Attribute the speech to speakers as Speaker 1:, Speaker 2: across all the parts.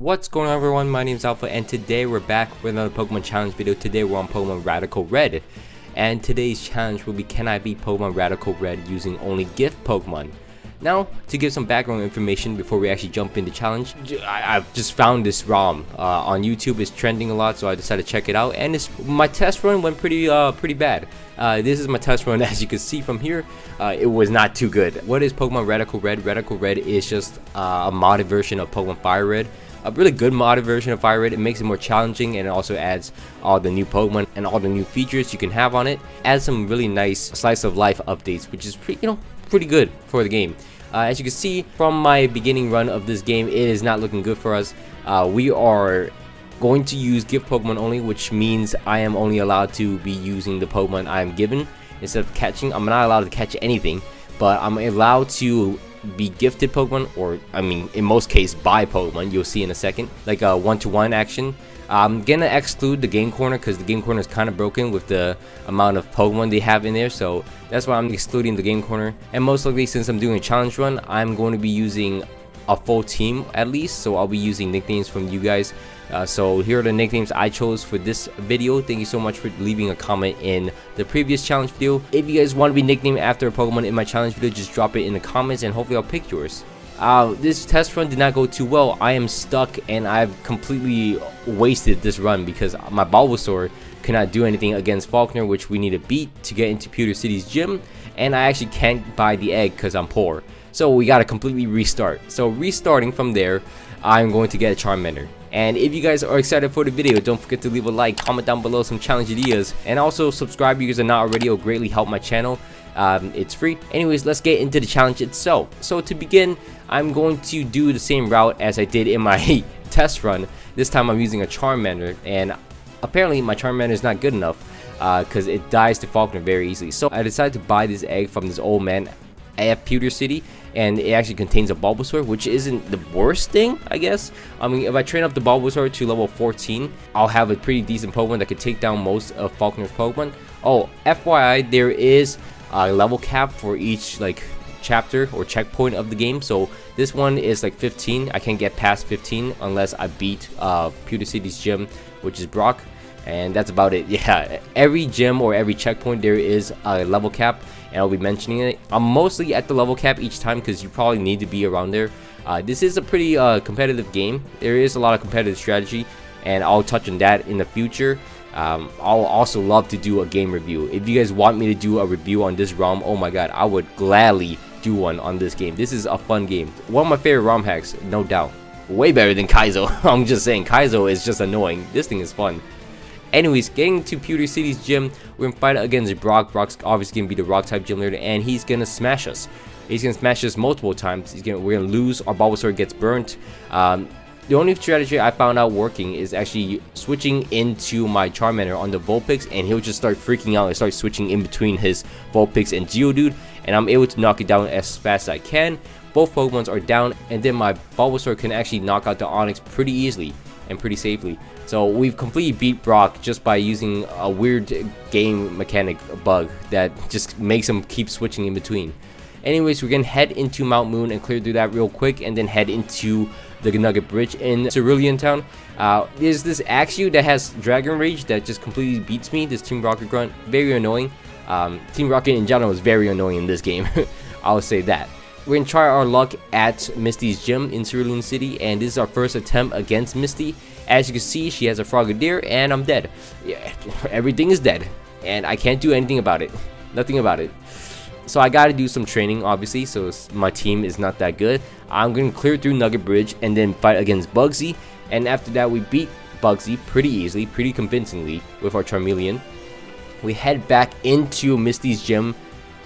Speaker 1: What's going on, everyone? My name is Alpha, and today we're back with another Pokemon challenge video. Today we're on Pokemon Radical Red, and today's challenge will be, can I beat Pokemon Radical Red using only gift Pokemon? Now, to give some background information before we actually jump into the challenge, I've just found this ROM on YouTube. It's trending a lot, so I decided to check it out, and my test run went pretty bad. This is my test run. As you can see from here, it was not too good. What is Pokemon Radical Red? Radical Red is just a modded version of Pokemon Fire Red. A really good modded version of Fire Red. It makes it more challenging, and it also adds all the new Pokemon and all the new features you can have on it. Adds some really nice slice of life updates, which is pretty good for the game. As you can see from my beginning run of this game, it is not looking good for us. We are going to use gift Pokemon only, which means I am only allowed to be using the Pokemon I am given instead of catching. I'm not allowed to catch anything, but I'm allowed to be gifted Pokemon, or I mean in most cases buy Pokemon. You'll see in a second, like a one-to-one action. I'm gonna exclude the game corner because the game corner is kind of broken with the amount of Pokemon they have in there, so that's why I'm excluding the game corner. And most likely, since I'm doing a challenge run, I'm going to be using a full team at least, so I'll be using nicknames from you guys. So here are the nicknames I chose for this video. Thank you so much for leaving a comment in the previous challenge video. If you guys want to be nicknamed after a Pokemon in my challenge video, just drop it in the comments and hopefully I'll pick yours. This test run did not go too well. I am stuck and I've completely wasted this run because my Bulbasaur cannot do anything against Falkner, which we need to beat to get into Pewter City's gym, and I actually can't buy the egg because I'm poor. So we gotta completely restart. So restarting from there, I'm going to get a Charmander. And if you guys are excited for the video, don't forget to leave a like, comment down below some challenge ideas, and also subscribe if you guys are not already. It'll greatly help my channel. It's free. Anyways, let's get into the challenge itself. So to begin, I'm going to do the same route as I did in my test run. This time I'm using a Charmander, and apparently my Charmander is not good enough because it dies to Falkner very easily. So I decided to buy this egg from this old man at Pewter City, and it actually contains a Bulbasaur, which isn't the worst thing, I guess. I mean, if I train up the Bulbasaur to level 14, I'll have a pretty decent Pokemon that could take down most of Falkner's Pokemon. Oh, FYI, there is a level cap for each chapter or checkpoint of the game. So this one is like 15. I can't get past 15 unless I beat Pewter City's gym, which is Brock, and that's about it. Yeah, every gym or every checkpoint there is a level cap, and I'll be mentioning it. I'm mostly at the level cap each time because you probably need to be around there. This is a pretty competitive game. There is a lot of competitive strategy, and I'll touch on that in the future. I'll also love to do a game review. If you guys want me to do a review on this ROM, oh my god, I would gladly do one on this game. This is a fun game. One of my favorite ROM hacks, no doubt. Way better than Kaizo. I'm just saying, Kaizo is just annoying. This thing is fun. Anyways, getting to Pewter City's gym, we're gonna fight against Brock. Brock's obviously gonna be the rock type gym leader, and he's gonna smash us. He's gonna smash us multiple times. We're gonna lose. Our Bulbasaur gets burnt. The only strategy I found out working is actually switching into my Charmander on the Vulpix, and he'll just start freaking out and start switching in between his Vulpix and Geodude, and I'm able to knock it down as fast as I can. Both Pokemons are down, and then my Bulbasaur can actually knock out the Onix pretty easily and pretty safely. So we've completely beat Brock just by using a weird game mechanic bug that just makes him keep switching in between. Anyways, we're gonna head into Mount Moon and clear through that real quick, and then head into the Nugget Bridge in Cerulean Town. There's this Axew that has Dragon Rage that just completely beats me, this Team Rocket grunt. Very annoying. Team Rocket in general is very annoying in this game. I'll say that. We're gonna try our luck at Misty's gym in Cerulean City, and this is our first attempt against Misty. As you can see, she has a Frogadier, and I'm dead. Yeah, everything is dead, and I can't do anything about it. Nothing about it. So I gotta do some training, obviously, so my team is not that good. I'm gonna clear through Nugget Bridge and then fight against Bugsy, and after that we beat Bugsy pretty easily, pretty convincingly with our Charmeleon. We head back into Misty's gym,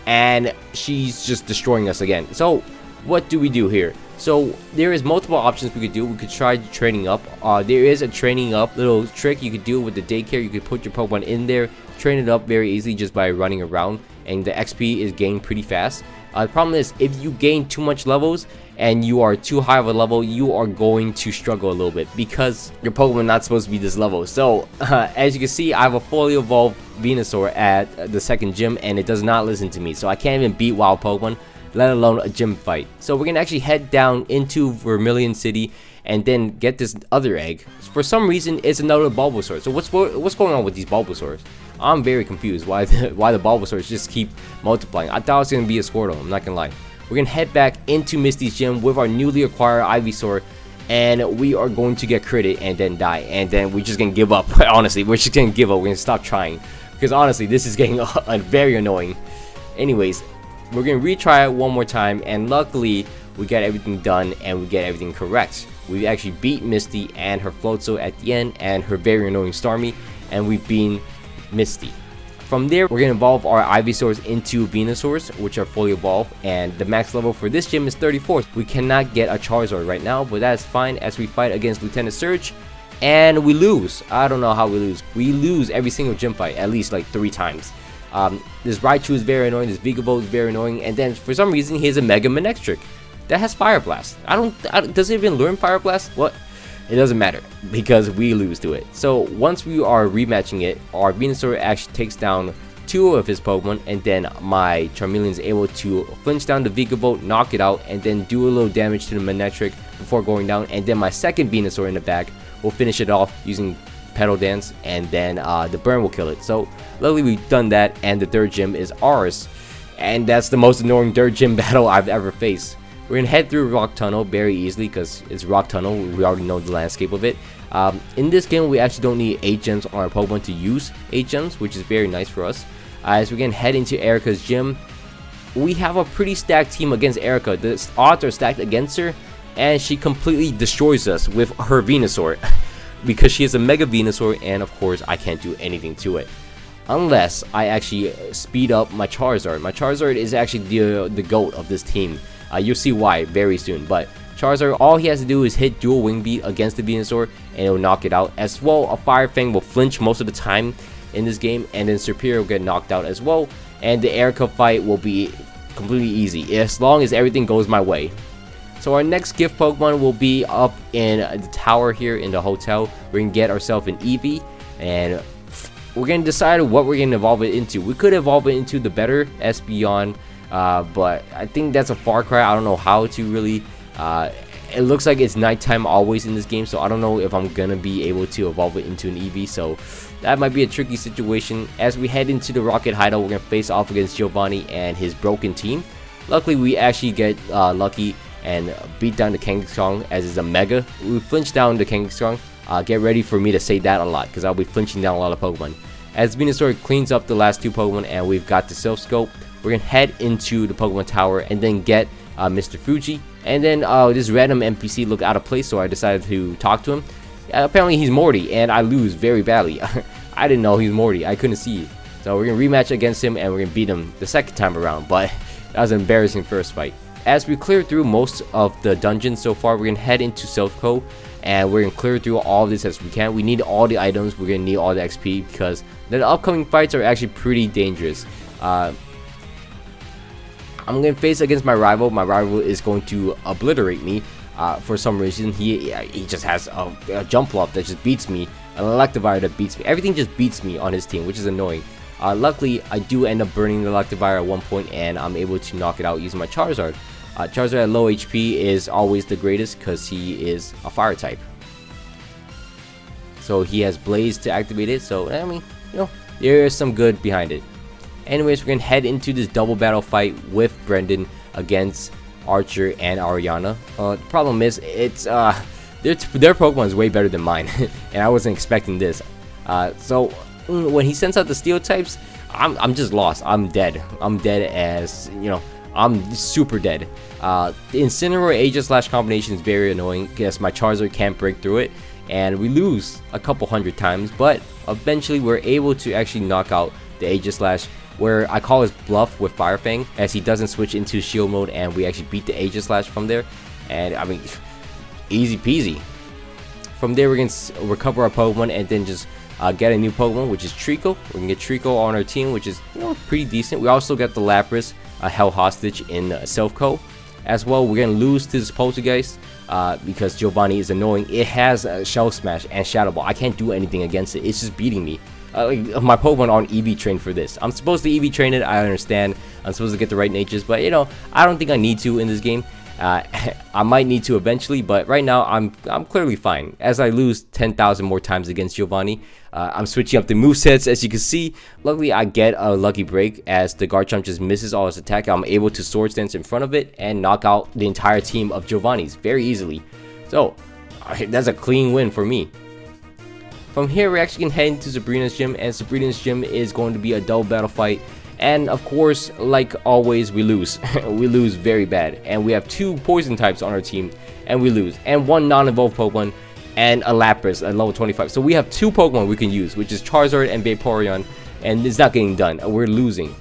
Speaker 1: and she's just destroying us again. So what do we do here? So there is multiple options we could do. We could try training up. There is a training up little trick you could do with the daycare. You could put your Pokemon in there, train it up very easily just by running around, and the XP is gained pretty fast. The problem is, if you gain too much levels and you are too high of a level, you are going to struggle a little bit because your Pokemon not supposed to be this level. So as you can see, I have a fully evolved Venusaur at the second gym, and it does not listen to me, so I can't even beat wild Pokemon, let alone a gym fight. So we're gonna actually head down into Vermilion City, and then get this other egg. For some reason, it's another Bulbasaur. So what's going on with these Bulbasaurs? I'm very confused why the Bulbasaurs just keep multiplying. I thought it was gonna be a Squirtle. I'm not gonna lie. We're gonna head back into Misty's gym with our newly acquired Ivysaur, and we are going to get critted and then die, and then we're just gonna give up. Honestly, we're just gonna give up. We're gonna stop trying because honestly, this is getting very annoying. Anyways, we're gonna retry it one more time, and luckily we got everything done and we get everything correct. We actually beat Misty and her Floatzel at the end, and her very annoying Starmie, and we beat Misty. From there, we're gonna evolve our Ivysaurs into Venusaurs, which are fully evolved, and the max level for this gym is 34. We cannot get a Charizard right now, but that's fine as we fight against Lieutenant Surge, and we lose. I don't know how we lose. We lose every single gym fight, at least like 3 times. This Raichu is very annoying, this Vigavolt is very annoying, and then for some reason he has a Mega Manectric that has Fire Blast. Does it even learn Fire Blast? What? It doesn't matter because we lose to it. So once we are rematching it, our Venusaur actually takes down 2 of his Pokemon, and then my Charmeleon is able to flinch down the Vigavolt, knock it out, and then do a little damage to the Manectric before going down, and then my second Venusaur in the back will finish it off using Petal Dance, and then the burn will kill it. So luckily we've done that, and the third gym is ours, and that's the most annoying third gym battle I've ever faced. We're gonna head through Rock Tunnel very easily because it's Rock Tunnel. We already know the landscape of it. In this game, we actually don't need 8 gems on our Pokemon to use 8 gems, which is very nice for us. As we're gonna head into Erica's gym, we have a pretty stacked team against Erica. The odds are stacked against her, and she completely destroys us with her Venusaur because she has a Mega Venusaur, and of course, I can't do anything to it unless I actually speed up my Charizard. My Charizard is actually the GOAT of this team. You'll see why very soon, but Charizard, all he has to do is hit dual wing beat against the Venusaur and it'll knock it out. As well, a Fire Fang will flinch most of the time in this game, and then Serperior will get knocked out as well, and the Erica fight will be completely easy as long as everything goes my way. So our next gift Pokemon will be up in the tower here in the hotel. We're gonna get ourselves an Eevee, and we're gonna decide what we're gonna evolve it into. We could evolve it into the better Espeon, but I think that's a far cry. I don't know how to really. It looks like it's nighttime always in this game, so I don't know if I'm gonna be able to evolve it into an Eevee. So that might be a tricky situation. As we head into the Rocket Hideout, we're gonna face off against Giovanni and his broken team. Luckily, we actually get lucky and beat down the Kangaskhan as it's a Mega. We flinch down the Kangaskhan. Get ready for me to say that a lot because I'll be flinching down a lot of Pokemon. As Venusaur cleans up the last 2 Pokemon and we've got the Silph Scope, we're gonna head into the Pokemon Tower and then get Mr. Fuji. And then this random NPC looked out of place, so I decided to talk to him. Apparently he's Morty, and I lose very badly. I didn't know he's Morty. I couldn't see it. So we're gonna rematch against him and we're gonna beat him the second time around, but that was an embarrassing first fight. As we clear through most of the dungeons so far, we're gonna head into Silph Co, and we're gonna clear through all of this as we can. We need all the items, we're gonna need all the XP because the upcoming fights are actually pretty dangerous. I'm gonna face against my rival. My rival is going to obliterate me for some reason. He just has a jump flop that just beats me, an Electivire that beats me. Everything just beats me on his team, which is annoying. Luckily, I do end up burning the Electivire at one point, and I'm able to knock it out using my Charizard. Charizard at low HP is always the greatest because he is a fire type. So he has Blaze to activate it, so I mean, you know, there's some good behind it. Anyways, we're gonna head into this double battle fight with Brendan against Archer and Ariana. The problem is, it's their Pokemon is way better than mine, and I wasn't expecting this. So when he sends out the Steel types, I'm just lost. I'm dead. I'm dead as, you know, I'm super dead. The Incineroar Aegislash combination is very annoying because my Charizard can't break through it, and we lose a couple hundred times, but eventually we're able to actually knock out the Aegislash, where I call his bluff with Fire Fang as he doesn't switch into shield mode, and we actually beat the Aegislash from there. And I mean, easy peasy. From there, we're going to recover our Pokemon and then just get a new Pokemon, which is Treecko. We're going to get Treecko on our team, which is, you know, pretty decent. We also got the Lapras held hostage in Silph Co. As well, we're going to lose to this Poltergeist because Giovanni is annoying. It has Shell Smash and Shadow Ball. I can't do anything against it. It's just beating me. My Pokemon aren't EV trained for this. I'm supposed to EV train it, I understand. I'm supposed to get the right natures, but you know, I don't think I need to in this game. I might need to eventually, but right now I'm clearly fine. As I lose 10,000 more times against Giovanni, I'm switching up the movesets. As you can see, luckily I get a lucky break as the Garchomp just misses all his attack. I'm able to Swords Dance in front of it and knock out the entire team of Giovanni's very easily. So that's a clean win for me. From here, we're actually going to head into Sabrina's gym, and Sabrina's gym is going to be a double battle fight. And of course, like always, we lose. We lose very bad. And we have 2 poison types on our team, and we lose. And 1 non-evolved Pokemon, and a Lapras at level 25. So we have 2 Pokemon we can use, which is Charizard and Vaporeon. And it's not getting done. We're losing.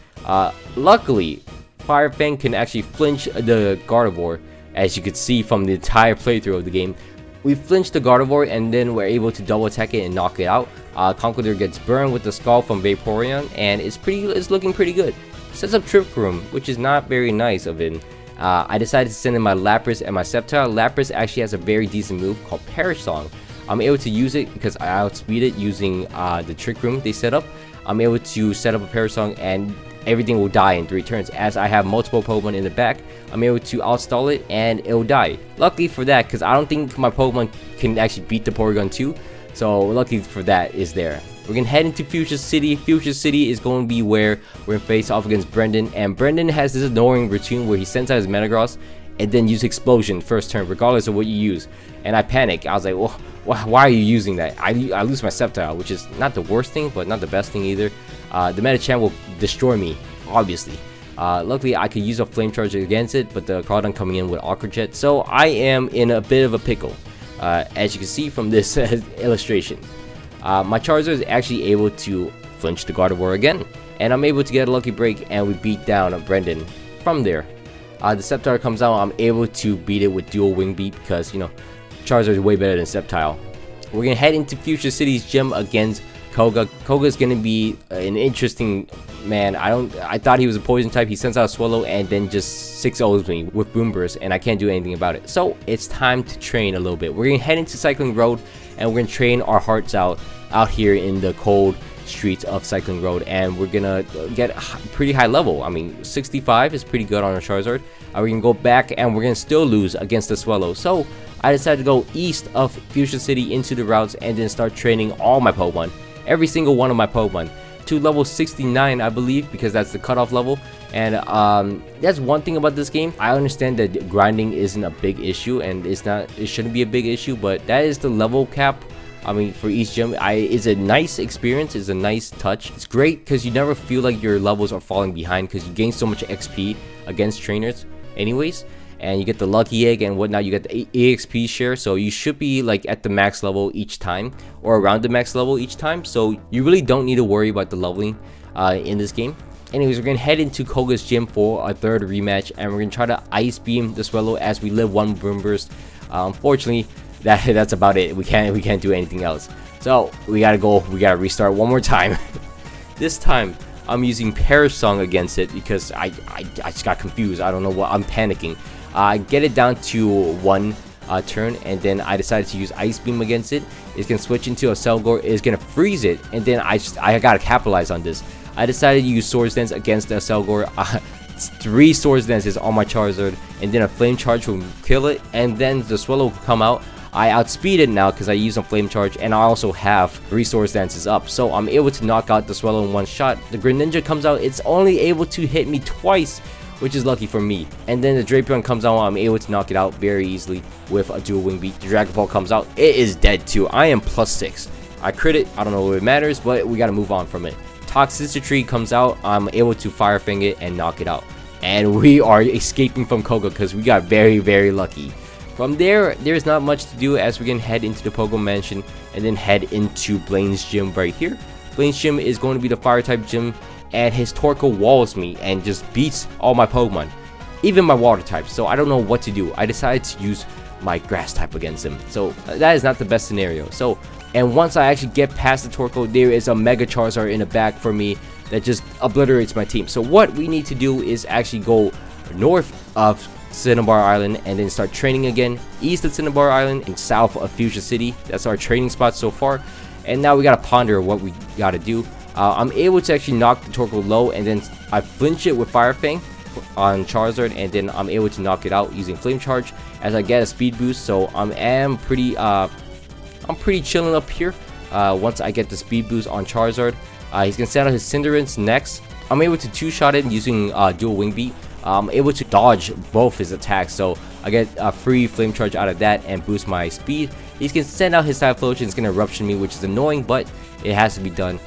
Speaker 1: Luckily, Fire Fang can actually flinch the Gardevoir, as you could see from the entire playthrough of the game. We flinch the Gardevoir and then we're able to double attack it and knock it out. Conkeldurr gets burned with the Skull from Vaporeon, and it's looking pretty good. Sets up Trick Room, which is not very nice of it. I decided to send in my Lapras and my Sceptile. Lapras actually has a very decent move called Perish Song. I'm able to use it because I outspeed it using the Trick Room they set up. I'm able to set up a Perish Song and everything will die in 3 turns. As I have multiple Pokemon in the back, I'm able to outstall it and it will die. Luckily for that, because I don't think my Pokemon can actually beat the Porygon 2. So luckily for that is there. We're going to head into Fuchsia City. Fuchsia City is going to be where we're going to face off against Brendan. And Brendan has this annoying routine where he sends out his Metagross and then use Explosion first turn, regardless of what you use. And I panic. I was like, well, why are you using that? I lose my Sceptile, which is not the worst thing, but not the best thing either. The Medicham will destroy me, obviously. Luckily, I could use a Flame Charge against it, but the Crawdon coming in with Aqua Jet. So I am in a bit of a pickle, as you can see from this illustration. My Charizard is actually able to flinch the Gardevoir again, and I'm able to get a lucky break, and we beat down Brendan from there. The Sceptile comes out, I'm able to beat it with dual Wing Beat because, you know, Charizard is way better than Sceptile. We're going to head into Fuchsia City's gym against Koga. Koga is going to be an interesting man. I thought he was a poison type. He sends out a Swallow and then just 6-0s me with Boom Burst, and I can't do anything about it. So it's time to train a little bit. We're going to head into Cycling Road, and we're going to train our hearts out here in the cold streets of Cycling Road, and we're gonna get pretty high level. I mean, 65 is pretty good on a Charizard. We're gonna go back and we're gonna still lose against the Swallow. So I decided to go east of Fuchsia City into the routes and then start training all my Pokemon, every single one of my Pokemon, to level 69, I believe, because that's the cutoff level. And that's one thing about this game. I understand that grinding isn't a big issue, and it shouldn't be a big issue, but that is the level cap. I mean, for each gym, it's a nice experience, it's a nice touch. It's great because you never feel like your levels are falling behind because you gain so much XP against trainers anyways. And you get the lucky egg and whatnot, you get the EXP share, so you should be like at the max level each time, or around the max level each time. So you really don't need to worry about the leveling in this game. Anyways, we're going to head into Koga's gym for a third rematch, and we're going to try to Ice Beam the Swallow as we live one Boom Burst. Unfortunately, that's about it. We can't do anything else. So we gotta restart one more time. This time I'm using Perish Song against it because I just got confused. I don't know what I'm panicking. I get it down to 1 turn, and then I decided to use Ice Beam against it. It's gonna switch into a Selgor. It's gonna freeze it, and then I gotta capitalize on this. I decided to use Swords Dance against the Selgor. 3 Swords Dances on my Charizard, and then a Flame Charge will kill it, and then the Swallow will come out. I outspeed it now because I use a Flame Charge, and I also have 3 Swords Dances up, so I'm able to knock out the Swallow in one shot. The Greninja comes out, it's only able to hit me twice, which is lucky for me. And then the Drapion comes out, I'm able to knock it out very easily with a dual Wing Beat. The Dragon Ball comes out, it is dead too. I am +6. I crit it, I don't know if it matters, but we gotta move on from it. Toxicity comes out, I'm able to Fire Fang it and knock it out. And we are escaping from Koga because we got very, very lucky. From there's not much to do as we can head into the Pokemon Mansion and then head into Blaine's gym right here. Blaine's gym is going to be the fire type gym, and his Torkoal walls me and just beats all my Pokemon, even my water types. So I don't know what to do. I decided to use my grass type against him. So that is not the best scenario. So, and once I actually get past the Torkoal, there is a Mega Charizard in the back for me that just obliterates my team. So what we need to do is actually go north of Cinnabar Island and then start training again, east of Cinnabar Island and south of Fuchsia City. That's our training spot so far, and now we gotta ponder what we gotta do. I'm able to actually knock the Torkoal low, and then I flinch it with Fire Fang. And then the Drapion comes out, it's only able to hit me twice, which is lucky for me. And then the Greninja comes out, it's able to hit me twice, so I'm able to knock it out very easily. The Dragon Ball comes out, it is dead too. I am +6. I crit it, I don't know if it matters, but we gotta restart one more time. This time I'm using Perish Song against it because I got confused. I don't know what I'm panicking. I get it down to 1 turn, and then I gotta restart one more time. on Charizard, and then I'm able to knock it out using Flame Charge as I get a speed boost. So I'm pretty chilling up here. Once I get the speed boost on Charizard, he's gonna send out his Cinderace next. I'm able to two-shot it using dual wing beat. I'm able to dodge both his attacks, so I get a free Flame Charge out of that and boost my speed. He's gonna send out his Typhlosion. It's gonna Eruption me, which is annoying, but it has to be done.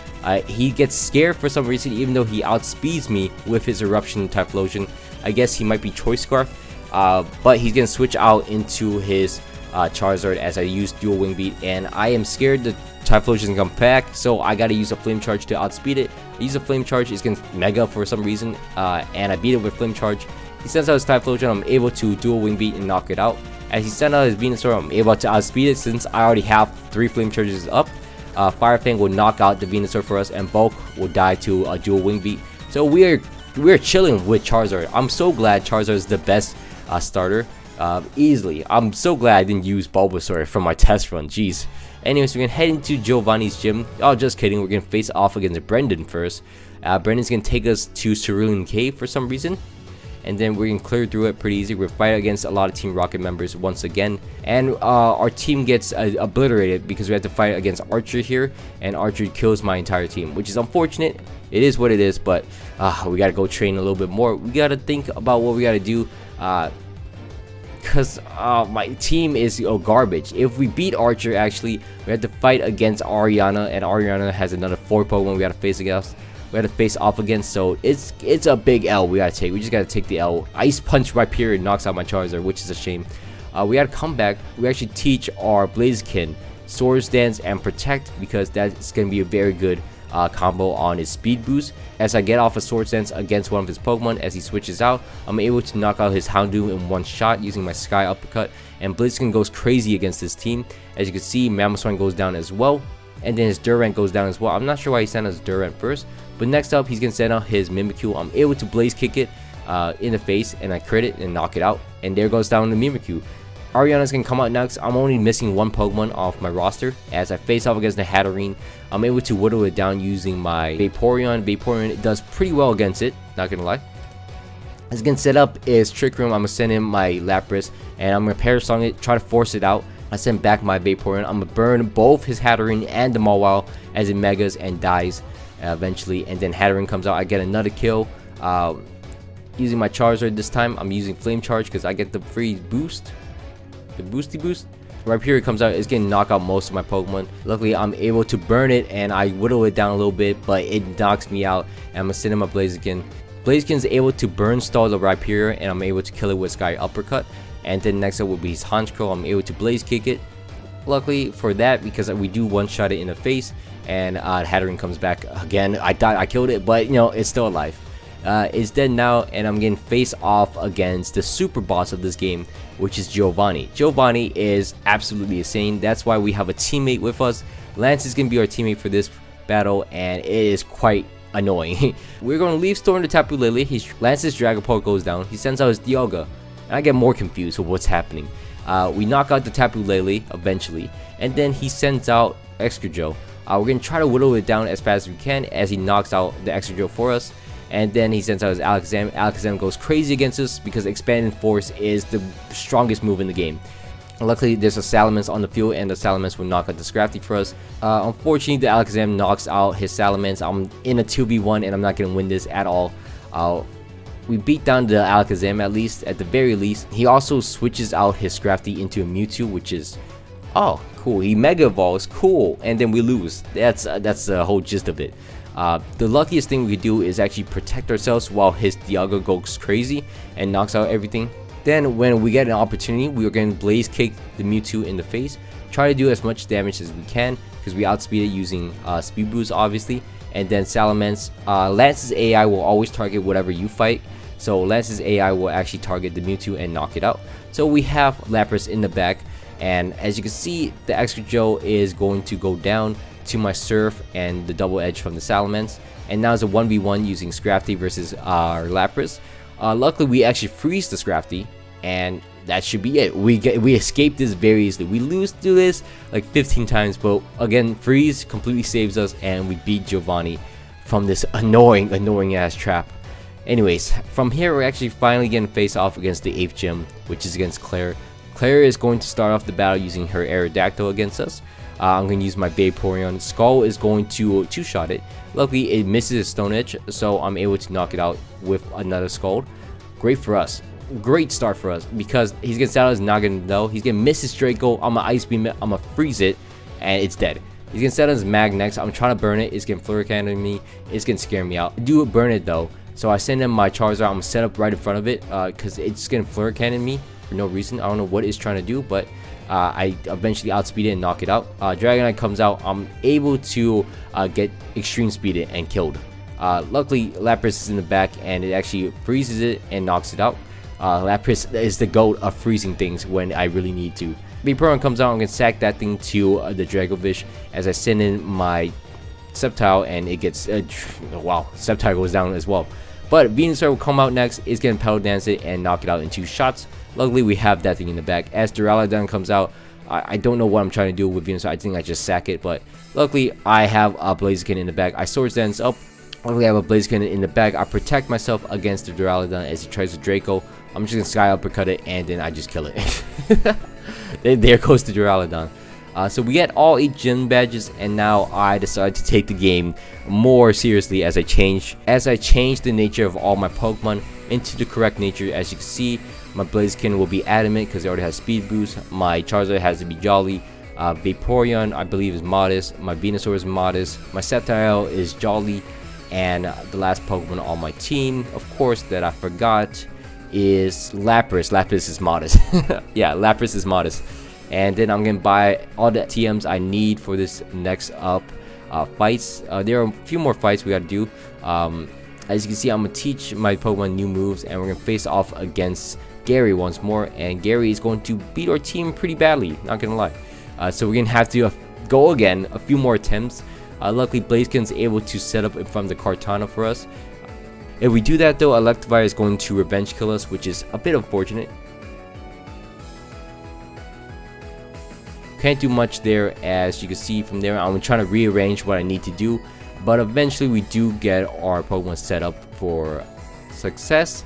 Speaker 1: He gets scared for some reason, even though he outspeeds me with his Eruption Typhlosion. I guess he might be Choice Scarf, but he's gonna switch out into his Charizard as I use dual wing beat, and I am scared the Typhlosion is gonna come back, so I gotta use a Flame Charge to outspeed it. I use a Flame Charge, it's gonna Mega for some reason, and I beat it with Flame Charge. He sends out his Typhlosion, I'm able to dual wing beat and knock it out. As he sends out his Venusaur, I'm able to outspeed it since I already have 3 Flame Charges up. Fire Fang will knock out the Venusaur for us, and Bulk will die to a dual wing beat. So we're chilling with Charizard. I'm so glad Charizard is the best starter. Easily. I'm so glad I didn't use Bulbasaur for my test run. Jeez. Anyways, we're gonna head into Giovanni's gym. Oh, just kidding. We're gonna face off against Brendan first. Brendan's gonna take us to Cerulean Cave for some reason, and then we're gonna clear through it pretty easy. We're fighting against a lot of Team Rocket members once again, and our team gets obliterated because we have to fight against Archer here, and Archer kills my entire team, which is unfortunate. It is what it is, but we gotta go train a little bit more. We gotta think about what we gotta do. Because my team is garbage. If we beat Archer, actually, we have to fight against Ariana, and Ariana has another 4 Pokemon we gotta face against. We have to face off against, so it's a big L we gotta take. We just gotta take the L. Ice Punch Rhyperior knocks out my Charizard, which is a shame. We gotta come back. We actually teach our Blaziken Swords Dance and Protect, because that's gonna be a very good combo on his speed boost. As I get off a Swords Dance against one of his Pokemon, as he switches out, I'm able to knock out his Houndoom in one shot using my Sky Uppercut, and Blaziken goes crazy against this team. As you can see, Mamoswine goes down as well, and then his Durant goes down as well. I'm not sure why he sent us Durant first, but next up he's gonna send out his Mimikyu. I'm able to Blaze Kick it in the face, and I crit it and knock it out, and there goes down the Mimikyu. Ariana's gonna come out next. I'm only missing 1 Pokemon off my roster. As I face off against the Hatterene, I'm able to whittle it down using my Vaporeon. Vaporeon does pretty well against it, not gonna lie. As gonna set up is Trick Room. I'm gonna send in my Lapras, and I'm gonna Perish Song it, try to force it out. I send back my Vaporeon. I'm gonna burn both his Hatterene and the Mawile as it megas and dies eventually, and then Hatterene comes out. I get another kill. Using my Charizard this time, I'm using Flame Charge because I get the free boost. The boosty boost. Rhyperior comes out, it's gonna knock out most of my Pokemon. Luckily, I'm able to burn it, and I whittle it down a little bit, but it knocks me out, and I'm gonna send in my Blaziken. Blaziken's able to burn stall the Rhyperior, and I'm able to kill it with Sky Uppercut. And then next up will be his Honchkrow. I'm able to Blaze Kick it. Luckily for that, because we do one-shot it in the face, and Hatterene comes back again. I killed it, but you know, it's still alive. It's dead now, and I'm getting face off against the super boss of this game, which is Giovanni. Giovanni is absolutely insane. That's why we have a teammate with us. Lance is gonna be our teammate for this battle, and it is quite annoying. We're gonna leave Storm to Tapu Lele. Lance's Dragapult goes down. He sends out his Dialga, and I get more confused with what's happening. We knock out the Tapu Lele eventually, and then he sends out Excadrill. We're gonna try to whittle it down as fast as we can, as he knocks out the Excadrill for us. And then he sends out his Alakazam. Alakazam goes crazy against us because Expanding Force is the strongest move in the game. Luckily, there's a Salamence on the field, and the Salamence will knock out the Scrafty for us. Unfortunately, the Alakazam knocks out his Salamence. I'm in a 2v1, and I'm not going to win this at all. We beat down the Alakazam at the very least. He also switches out his Scrafty into a Mewtwo, which is, oh, cool. He Mega Evolves, cool, and then we lose. That's the whole gist of it. The luckiest thing we could do is actually protect ourselves while his Dialga goes crazy and knocks out everything. Then when we get an opportunity, we are going to Blaze Kick the Mewtwo in the face. Try to do as much damage as we can because we outspeed it using Speed Boost obviously. And then Salamence, Lance's AI will always target whatever you fight. So Lance's AI will actually target the Mewtwo and knock it out. So we have Lapras in the back. And as you can see, the Excadrill is going to go down to my Surf and the Double Edge from the Salamence, and now it's a 1v1 using Scrafty versus our Lapras. Luckily, we actually freeze the Scrafty, and that should be it. We escape this very easily. We lose to this like 15 times, but again, freeze completely saves us, and we beat Giovanni from this annoying ass trap. Anyways, from here we're actually finally getting face off against the 8th gym, which is against Claire. Claire is going to start off the battle using her Aerodactyl against us. I'm going to use my Vaporeon. Skull is going to two-shot it. Luckily, it misses a Stone Edge, so I'm able to knock it out with another Scald. Great for us. Great start for us, because he's going to start out not going to know. He's going to miss his Draco. I'm going to Ice Beam it. I'm going to freeze it, and it's dead. He's going to set on his Mag next. I'm trying to burn it. It's getting Flurry Cannon me. It's going to scare me out. I do burn it, though. So I send him my Charizard. I'm going to set up right in front of it, because it's going to Flurry Cannon me for no reason. I don't know what it's trying to do, but I eventually outspeed it and knock it out. Dragonite comes out. I'm able to get extreme speed it and killed. Luckily, Lapras is in the back and it actually freezes it and knocks it out. Lapras is the goat of freezing things when I really need to. Vaporeon comes out. I'm gonna sack that thing to the Dracovish as I send in my Sceptile, and it gets wow, Sceptile goes down as well. But Venusaur will come out next. It's gonna Petal Dance it and knock it out in 2 shots. Luckily, we have that thing in the back. As Duraludon comes out, I don't know what I'm trying to do with Venusaur. I think I just sack it, but luckily, I have a Blaziken in the back. I Swords Dance up. Luckily, I have a Blaziken in the back. I protect myself against the Duraludon as he tries to Draco. I'm just going to Sky Uppercut it, and then I just kill it. There goes the Duraludon. So we get all 8 gym badges, and now I decide to take the game more seriously as I change the nature of all my Pokemon into the correct nature. As you can see, my Blaziken will be Adamant because it already has Speed Boost. My Charizard has to be Jolly. Vaporeon, I believe, is Modest. My Venusaur is Modest. My Sceptile is Jolly. And the last Pokemon on my team, of course, that I forgot is Lapras. Lapras is Modest. Yeah, Lapras is Modest. And then I'm gonna buy all the TMs I need for this next up fights. There are a few more fights we gotta do. As you can see, I'm gonna teach my Pokemon new moves, and we're gonna face off against Gary once more. And Gary is going to beat our team pretty badly, not gonna lie. So we're gonna have to go again, a few more attempts. Luckily, Blaziken's able to set up in front of the Kartana for us. If we do that though, Electivire is going to revenge kill us, which is a bit unfortunate. Can't do much there. As you can see from there, I'm trying to rearrange what I need to do, but eventually we do get our Pokemon set up for success.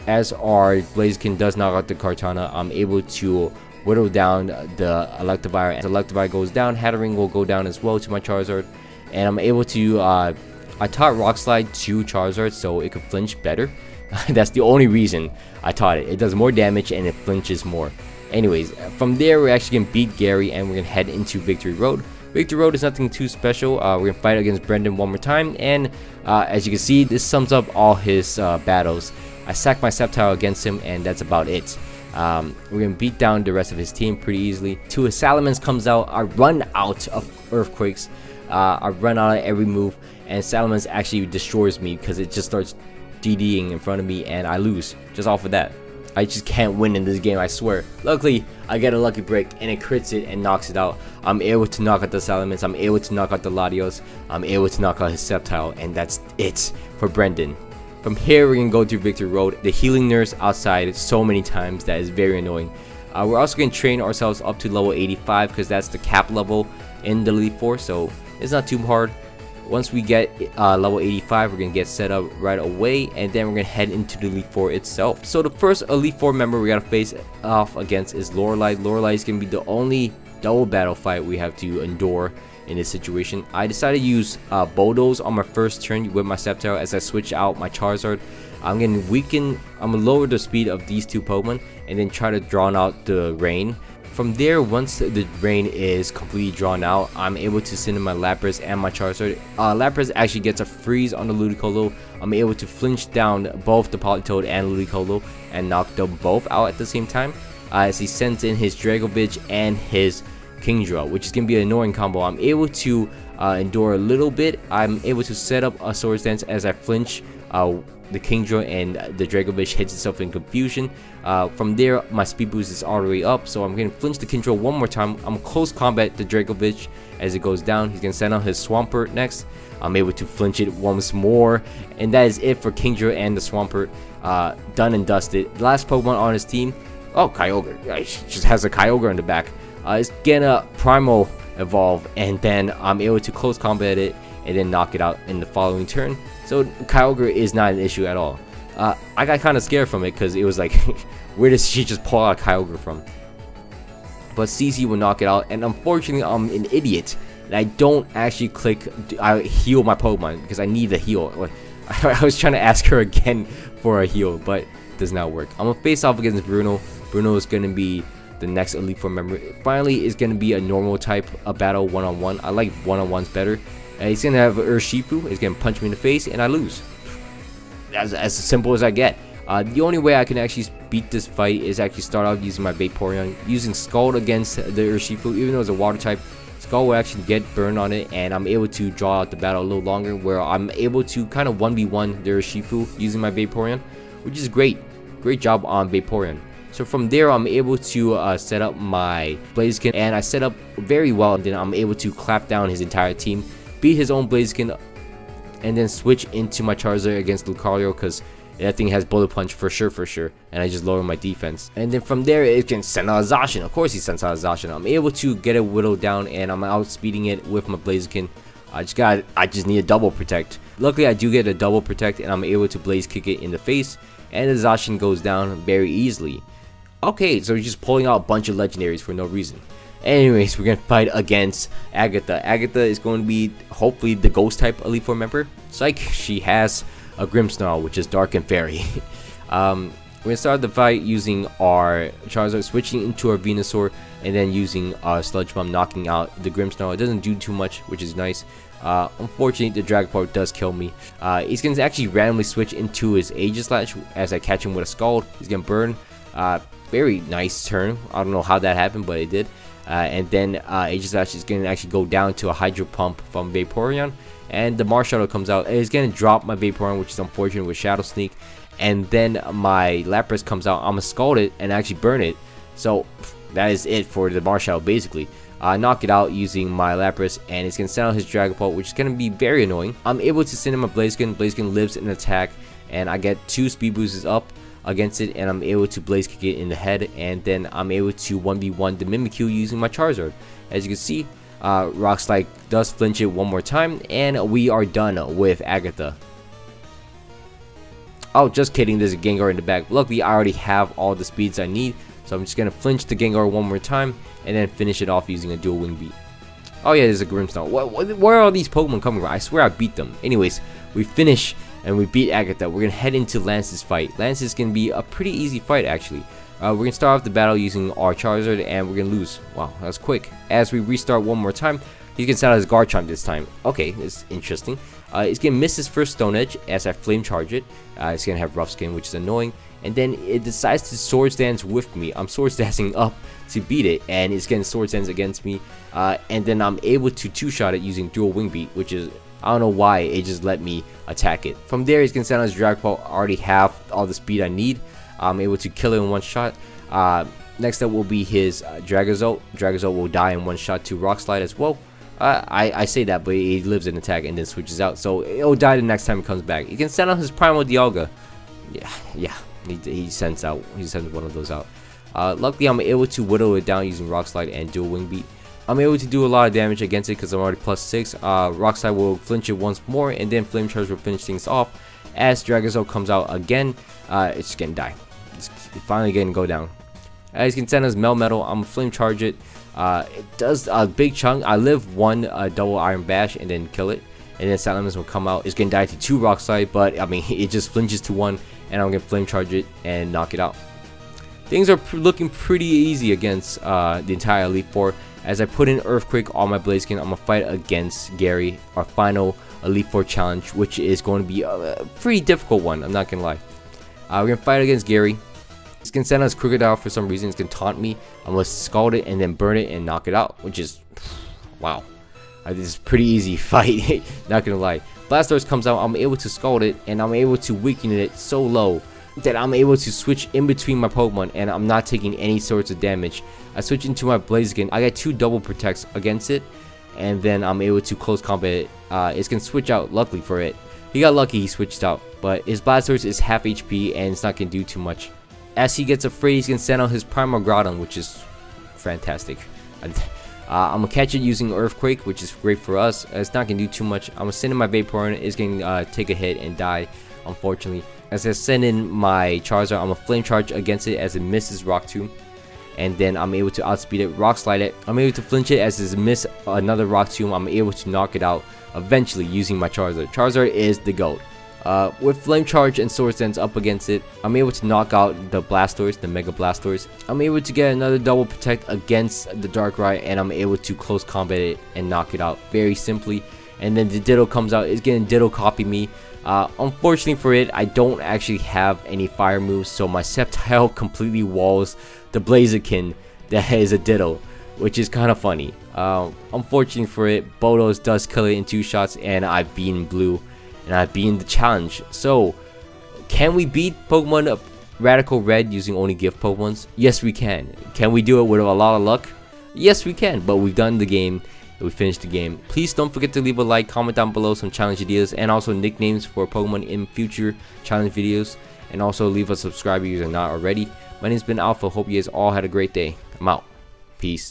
Speaker 1: As our Blaziken does knock out the Kartana, I'm able to whittle down the Electivire. As Electivire goes down, Hattering will go down as well to my Charizard, and I'm able to I taught Rock Slide to Charizard so it could flinch better. That's the only reason I taught it. It does more damage and it flinches more. Anyways, from there we're actually gonna beat Gary, and we're gonna head into Victory Road. Victory Road is nothing too special. We're gonna fight against Brendan one more time, and as you can see, this sums up all his battles. I sacked my Sceptile against him, and that's about it. We're gonna beat down the rest of his team pretty easily. Till his Salamence comes out, I run out of Earthquakes. I run out of every move, and Salamence actually destroys me because it just starts DDing in front of me, and I lose just off of that. I just can't win in this game, I swear. Luckily, I get a lucky break and it crits it and knocks it out. I'm able to knock out the Salamence, I'm able to knock out the Latios, I'm able to knock out his Sceptile, and that's it for Brendan. From here, we're gonna go to Victory Road. The healing nurse outside so many times that is very annoying. We're also gonna train ourselves up to level 85 because that's the cap level in the Elite Four, so it's not too hard. Once we get level 85, we're gonna get set up right away, and then we're gonna head into the Elite Four itself. So the first Elite Four member we gotta face off against is Lorelei. Lorelei is gonna be the only double battle fight we have to endure in this situation. I decided to use Bulldoze on my first turn with my Sceptile as I switch out my Charizard. I'm gonna lower the speed of these two Pokemon and then try to draw out the rain. From there, once the rain is completely drawn out, I'm able to send in my Lapras and my Charizard. Lapras actually gets a freeze on the Ludicolo. I'm able to flinch down both the Politoed and Ludicolo and knock them both out at the same time. As he sends in his Dragovich and his Kingdra, which is going to be an annoying combo. I'm able to endure a little bit. I'm able to set up a Swords Dance as I flinch the Kingdra, and the Dragovich hits itself in confusion. From there, my speed boost is all the way up, so I'm going to flinch the Kingdra one more time. I'm close combat the Dragovich as it goes down. He's going to send out his Swampert next. I'm able to flinch it once more, and that is it for Kingdra and the Swampert. Done and dusted. The last Pokemon on his team, oh, Kyogre. He just has a Kyogre in the back. It's gonna Primal Evolve, and then I'm able to close combat it and then knock it out in the following turn. So Kyogre is not an issue at all. I got kind of scared from it because it was like, where does she just pull out a Kyogre from? But CC will knock it out, and unfortunately I'm an idiot and I don't actually I heal my Pokemon because I need the heal. Like, I was trying to ask her again for a heal, but it does not work. I'm gonna face off against Bruno. Bruno is gonna be the next Elite Four member. Finally, is gonna be a normal type, a battle one-on-one. I like one-on-ones better. And he's gonna have Urshifu. He's gonna punch me in the face, and I lose. As simple as I get. The only way I can actually beat this fight is actually start off using my Vaporeon, using Scald against the Urshifu. Even though it's a water type, Scald will actually get burned on it, and I'm able to draw out the battle a little longer, where I'm able to kind of 1v1 the Urshifu using my Vaporeon, which is great. Great job on Vaporeon. So from there, I'm able to set up my Blaziken, and I set up very well, and then I'm able to clap down his entire team, beat his own Blaziken, and then switch into my Charizard against Lucario, because that thing has Bullet Punch for sure, and I just lower my defense. And then from there, it can send out a Zacian. Of course he sends out a Zacian. I'm able to get it whittled down, and I'm outspeeding it with my Blaziken. I just need a double protect. Luckily, I do get a double protect, and I'm able to Blaze Kick it in the face, and the Zacian goes down very easily. Okay, so he's just pulling out a bunch of legendaries for no reason. Anyways, we're gonna fight against Agatha. Agatha is going to be hopefully the Ghost type Elite Four member. Psych, she has a Grimmsnarl, which is Dark and Fairy. We're gonna start the fight using our Charizard, switching into our Venusaur, and then using our Sludge Bomb, knocking out the Grimmsnarl. It doesn't do too much, which is nice. Unfortunately, the Dragapult does kill me. He's gonna actually randomly switch into his Aegislash as I catch him with a Scald. He's gonna burn. Very nice turn. I don't know how that happened, but it did. And then Aegislash is gonna actually go down to a Hydro Pump from Vaporeon, and the Marshadow comes out. It's gonna drop my Vaporeon, which is unfortunate, with Shadow Sneak. And then my Lapras comes out. I'm gonna Scald it and actually burn it. So that is it for the Marshadow, basically. Knock it out using my Lapras, and it's gonna send out his Dragapult, which is gonna be very annoying. I'm able to send him a Blaziken. Blaziken lives in attack, and I get 2 speed boosts up against it, and I'm able to Blaze Kick it in the head, and then I'm able to 1v1 the Mimikyu using my Charizard. As you can see, Rock Slide does flinch it one more time, and we are done with Agatha. Oh, just kidding, there's a Gengar in the back. Luckily, I already have all the speeds I need, so I'm just gonna flinch the Gengar one more time, and then finish it off using a dual wing beat. Oh yeah, there's a Grimmsnarl. Where are all these Pokemon coming from? I swear I beat them. Anyways, we finish and we beat Agatha. We're gonna head into Lance's fight. Lance is gonna be a pretty easy fight, actually. We're gonna start off the battle using our Charizard, and we're gonna lose. Wow, that's quick. As we restart one more time, he's gonna send out his Garchomp this time. Okay, it's interesting. He's gonna miss his first Stone Edge as I Flame Charge it. It's gonna have Rough Skin, which is annoying. And then it decides to Swords Dance with me. I'm Swords Dancing up to beat it, and it's getting Swords Dance against me. And then I'm able to two-shot it using Dual Wing Beat, which is, I don't know why, it just let me attack it. From there, he's gonna send out his Dragapult. I already have all the speed I need. I'm able to kill it in one shot. Next up will be his Dragozolt. Dragozolt will die in one shot to Rock Slide as well. I say that, but he lives in attack and then switches out, so it'll die the next time it comes back. He can send out his Primal Dialga. Yeah, he sends one of those out. Luckily, I'm able to whittle it down using Rock Slide and Dual Wing Beat. I'm able to do a lot of damage against it because I'm already +6. Rock Slide will flinch it once more, and then Flame Charge will finish things off. As Dragozolt comes out again, it's gonna die. It's finally gonna go down. As you can send us Melmetal, I'm gonna Flame Charge it. It does a big chunk. I live one double Iron Bash and then kill it, and then Salamence will come out. It's gonna die to 2 Rock Slide, but I mean it just flinches to 1, and I'm gonna Flame Charge it and knock it out. Things are looking pretty easy against the entire Elite Four. As I put in Earthquake on my Blaziken, I'm gonna fight against Gary, our final Elite Four challenge, which is going to be a pretty difficult one. I'm not gonna lie. We're gonna fight against Gary. He's gonna send us Krookodile for some reason. He's gonna taunt me. I'm gonna Scald it and then burn it and knock it out, which is, wow. This is a pretty easy fight, not gonna lie. Blastoise comes out, I'm able to Scald it, and I'm able to weaken it so low that I'm able to switch in between my Pokemon, and I'm not taking any sorts of damage. I switch into my Blaziken. I got 2 double protects against it, and then I'm able to close combat it. It's gonna switch out, luckily for it. He got lucky, he switched out, but his Blastoise is half HP, and it's not gonna do too much. As he gets afraid, he's gonna send out his Primal Groudon, which is fantastic. I'm gonna catch it using Earthquake, which is great for us. It's not gonna do too much. I'm gonna send in my Vaporeon. It's gonna take a hit and die, unfortunately. As I send in my Charizard, I'm a Flame Charge against it as it misses Rock Tomb. And then I'm able to outspeed it, Rock Slide it. I'm able to flinch it as it miss another Rock Tomb. I'm able to knock it out eventually using my Charizard. Charizard is the GOAT. With Flame Charge and Swords Dance up against it, I'm able to knock out the Blastoise, the Mega Blastoise. I'm able to get another Double Protect against the Darkrai, and I'm able to close combat it and knock it out very simply. And then the Ditto comes out, it's getting Ditto copy me. Unfortunately for it, I don't actually have any fire moves, so my Sceptile completely walls the Blaziken that is a Ditto, which is kind of funny. Unfortunately for it, Bodos does kill it in 2 shots, and I've beaten Blue, and I've beaten the challenge. So, can we beat Pokemon Radical Red using only gift Pokemons? Yes, we can. Can we do it with a lot of luck? Yes, we can, but we've done the game. We finished the game. Please don't forget to leave a like, comment down below some challenge ideas, and also nicknames for Pokemon in future challenge videos. And also leave a subscribe if you're not already. My name's been Alpha. Hope you guys all had a great day. I'm out. Peace.